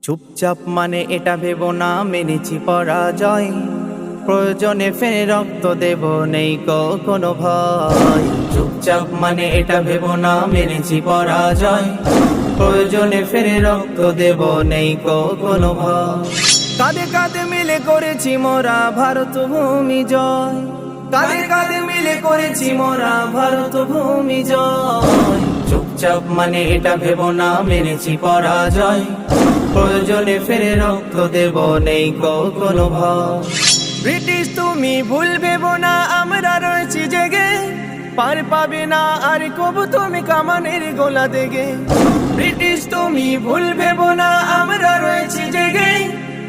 চুপচাপ মানে এটা ভেবো না মেনেছি পরাজয়, প্রয়োজনে ফের রক্ত দেব নেই কোনো ভয়। চুপচাপ মানে এটা ভেবো না মেনেছি পরাজয়, প্রয়োজনে ফের রক্ত দেব নেই কোনো ভয়। কাঁধে কাঁধে মিলে করেছি মোরা ভারত ভূমি জয়, কাঁধে কাঁধে মিলে করেছি মোরা ভারত ভূমি জয়। চুপচাপ মানে এটা ভেবো না মেনেছি পরাজয়, প্রয়োজনে ফেরে রক্ত দেব নেই কোনো ভয়। ব্রিটিশ তুমি ভুল ভেবো না আমরা রয়েছি জেগে, পার পাবে না আর কবু তুমি কামানের গোলা দেগে। ব্রিটিশ তুমি ভুল ভেবো না আমরা রয়েছি জেগে,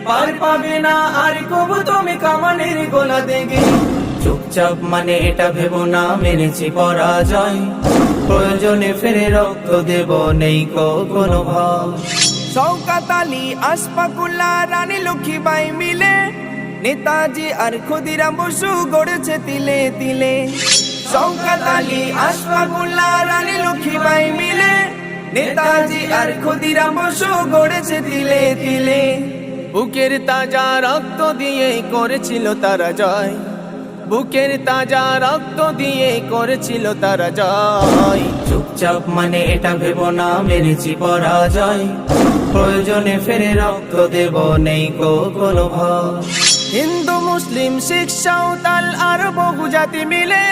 পার পাবে না আর কবু তুমি কামানের গোলা দেগে। চুপচাপ মানে এটা ভেবো না মেনেছি পরাজয়, প্রয়োজনে ফেরে রক্ত দেব নেই কোনো ভয়। শওকত আলী, আশফাকুল্লাহ, রানী লক্ষ্মীবাই মিলে নেতাজি আর ক্ষুদিরাম বসু গড়েছে তিলে তিলে। শওকত আলী, আশফাকুল্লাহ, রানী লক্ষ্মীবাই মিলে নেতাজি আর ক্ষুদিরাম বসু গড়েছে তিলে তিলে। বুকের তাজা রক্ত দিয়ে করেছিল তারা জয়, বুকের তাজা রক্ত দিয়ে করেছিল তারা জয়। চুপচাপ মানে এটা ভেবো না মেনেছি পরাজয়, প্রয়োজনে ফেরে রক্ত দেব নেই কোনো ভয়। হিন্দু মুসলিম শিখ সাঁওতাল আর বহু জাতি মিলে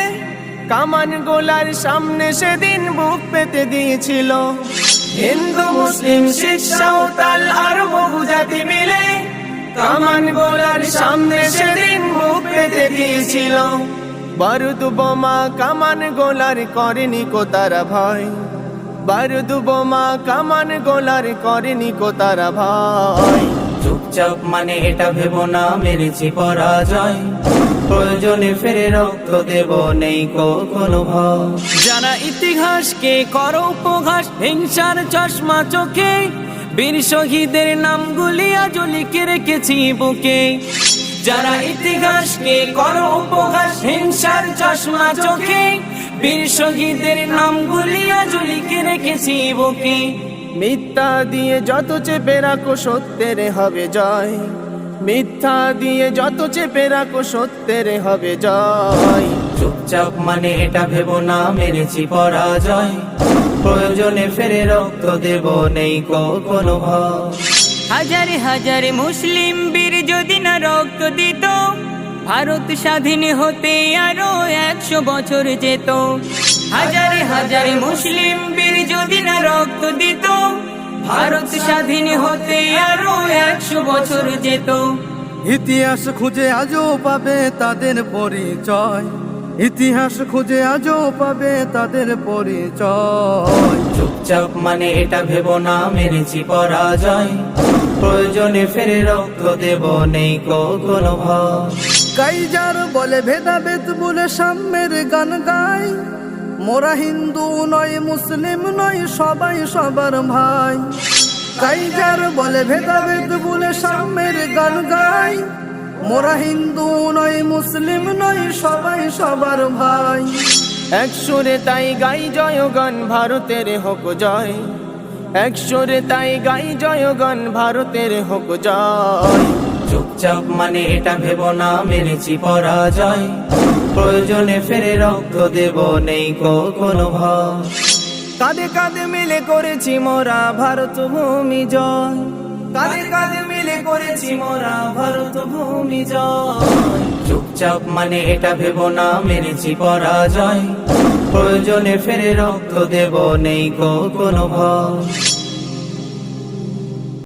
কামান গোলার সামনে সেদিন বুক পেতে দিয়েছিল। হিন্দু মুসলিম শিখ সাঁওতাল আর বহু জাতি মিলে কামান গোলার সামনে সেদিন বুক পেতে দিয়েছিল। বারুদ বোমা কামান গোলার করেনি কো তারা ভয়, বারুদ বোমা কামান গোলার করেনি কো তারা ভয়। চুপচাপ মানে এটা ভেবো না মেরেছি পরাজয়, প্রয়োজনে ফেরে রক্ত দেব নেই কোনো ভয়। যারা ইতিহাসকে করো উপহাস হিংসার চশমা চোখে, বীর শহীদের নামগুলি আজ লিখে রেখেছি বুকে। যারা ইতিহাসকে করো উপহাস হিংসার চশমা চোখে, বীর শহীদের নামগুলি আজ লিখে রেখেছি বুকে। মিথ্যা দিয়ে যত চেপে রাখো সত্যের হবে জয়, মিথ্যা দিয়ে যত চেপে রাখো সত্যের হবে জয়। চুপচাপ মানে এটা ভেবো না মেরেছি পরাজয়, প্রয়োজনে ফেরে রক্ত দেব নেই কোনো ভয়। হাজারে হাজারে মুসলিম বীর যদি না রক্ত দিত, ভারত স্বাধীন হতে আরো 100 বছর যেত। হাজারে হাজারে মুসলিম বীর যদি না রক্ত দিত, ভারত স্বাধীন হতে আরো 100 বছর যেত। ইতিহাস খুঁজে আজও পাবে তাদের পরিচয়, ইতিহাস খুঁজে আজও পাবে তাদের পরিচয়। চুপচাপ মানে এটা ভেবো না মেরেছি পরাজয়, প্রয়োজনে ফেরে রক্ত দেব নেই কোনো ভয়। কাইজার বলে ভেদাভেদ বলে সাম্যের গান গাই, মোরা হিন্দু নয় মুসলিম নয় সবাই সবার ভাই। কাইজার বলে ভেদাভেদ বলে সাম্যের গান গাই, মোরা হিন্দু নয় মুসলিম নয় সবাই সবার ভাই। এক সুরে তাই গাই জয়গান ভারতের হোক জয়, এক সুরে তাই গাই জয়গান ভারতের হোক জয়। চুপচাপ মানে এটা ভেবো না মেরেছি পরাজয়, প্রয়োজনে ফেরে রক্ত দেব নেই কোনো ভয়। কাঁধে কাঁধে মিলে করেছি মোরা ভারত ভূমি জয়, কাঁধে কাঁধে মিলে করেছি মোরা ভারত ভূমি জয়। চুপচাপ মানে এটা ভেবো না মেরেছি পরাজয়, প্রয়োজনে ফেরে রক্ত দেব নেই কোনো ভয়।